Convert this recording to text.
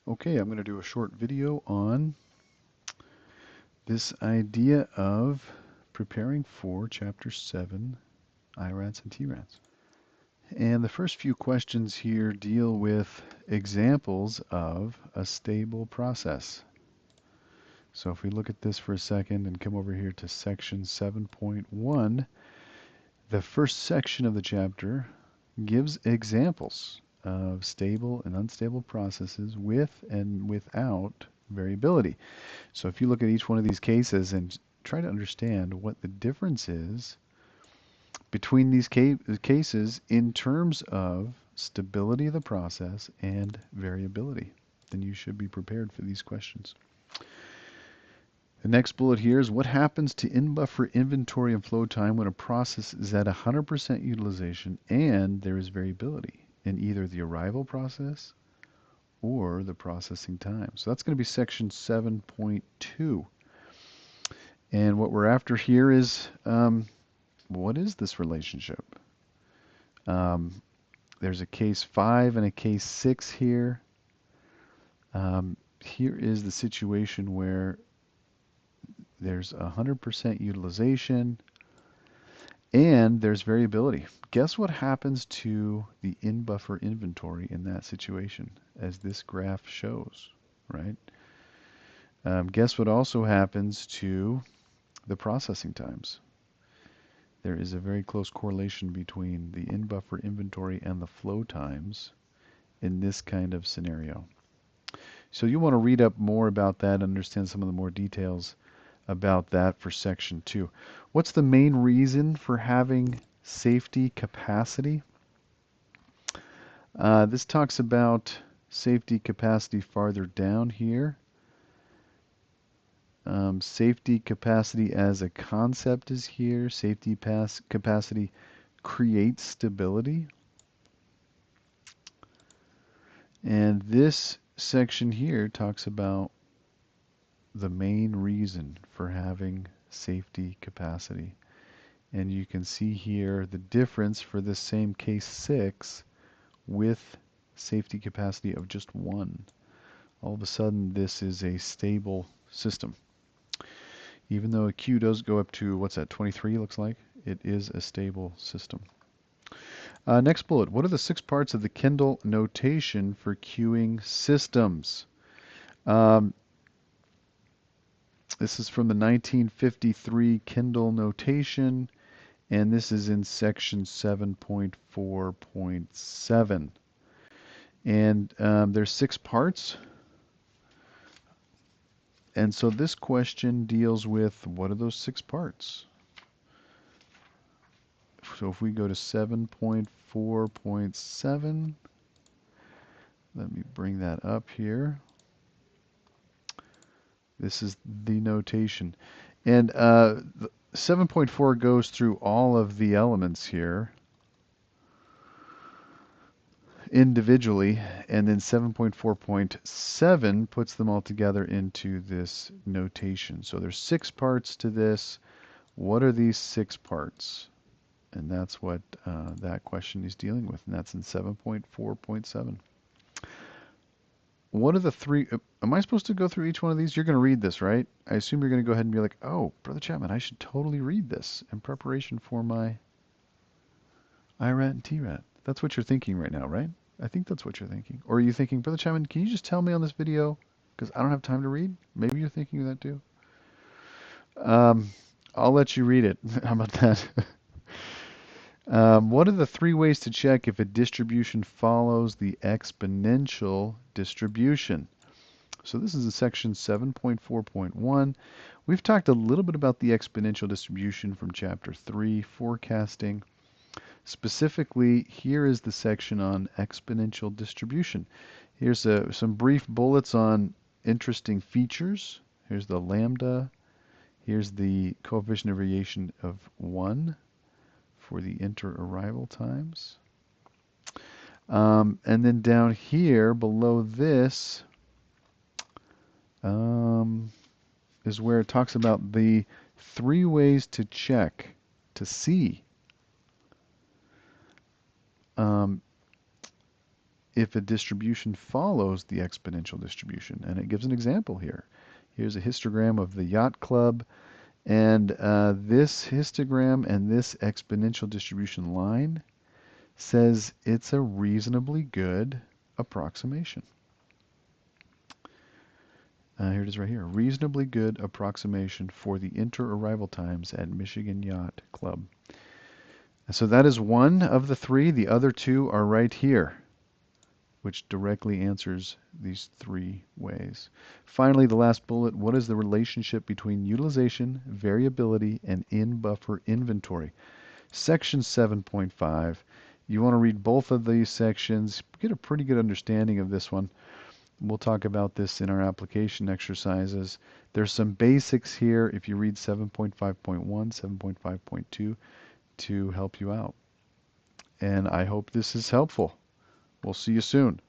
Okay, I'm going to do a short video on this idea of preparing for Chapter 7, IRADS and TRADS. And the first few questions here deal with examples of a stable process. So if we look at this for a second and come over here to section 7.1, the first section of the chapter gives examples of stable and unstable processes with and without variability. So if you look at each one of these cases and try to understand what the difference is between these cases in terms of stability of the process and variability, then you should be prepared for these questions. The next bullet here is what happens to in-buffer inventory and flow time when a process is at 100% utilization and there is variability in either the arrival process or the processing time. So that's going to be section 7.2. And what we're after here is what is this relationship? There's a case 5 and a case 6 here. Here is the situation where there's 100% utilization and there's variability. Guess what happens to the in-buffer inventory in that situation, as this graph shows, right? Guess what also happens to the processing times? There is a very close correlation between the in-buffer inventory and the flow times in this kind of scenario. So you want to read up more about that, understand some of the more details about that for section 2. What's the main reason for having safety capacity? This talks about safety capacity farther down here. Safety capacity as a concept is here. Safety capacity creates stability. And this section here talks about the main reason for having safety capacity. And you can see here the difference for this same case 6 with safety capacity of just 1. All of a sudden this is a stable system. Even though a queue does go up to, what's that, 23 looks like, it is a stable system. Next bullet, what are the 6 parts of the Kendall notation for queuing systems? This is from the 1953 Kendall notation, and this is in section 7.4.7. And there's 6 parts. And so this question deals with what are those 6 parts? So if we go to 7.4.7, let me bring that up here. This is the notation. And 7.4 goes through all of the elements here individually, and then 7.4.7 puts them all together into this notation. So there's 6 parts to this. What are these 6 parts? And that's what that question is dealing with, and that's in 7.4.7. What are the 3? Am I supposed to go through each one of these? You're going to read this, right? I assume you're going to go ahead and be like, oh, Brother Chapman, I should totally read this in preparation for my IRAT and TRAT. That's what you're thinking right now, right? I think that's what you're thinking. Or are you thinking, Brother Chapman, can you just tell me on this video because I don't have time to read? Maybe you're thinking that too. I'll let you read it. How about that? What are the 3 ways to check if a distribution follows the exponential distribution? So this is in section 7.4.1. We've talked a little bit about the exponential distribution from chapter 3, forecasting. Specifically, here is the section on exponential distribution. Here's some brief bullets on interesting features. Here's the lambda. Here's the coefficient of variation of 1 for the inter-arrival times. And then down here below this is where it talks about the 3 ways to check, to see if a distribution follows the exponential distribution. And it gives an example here. Here's a histogram of the yacht club, and this histogram and this exponential distribution line says it's a reasonably good approximation. Here it is right here. Reasonably good approximation for the inter-arrival times at Michigan Yacht Club. So that is one of the three. The other two are right here, which directly answers these three ways. Finally, the last bullet, what is the relationship between utilization, variability, and in-buffer inventory? Section 7.5. You want to read both of these sections, get a pretty good understanding of this one. We'll talk about this in our application exercises. There's some basics here if you read 7.5.1, 7.5.2 to help you out. And I hope this is helpful. We'll see you soon.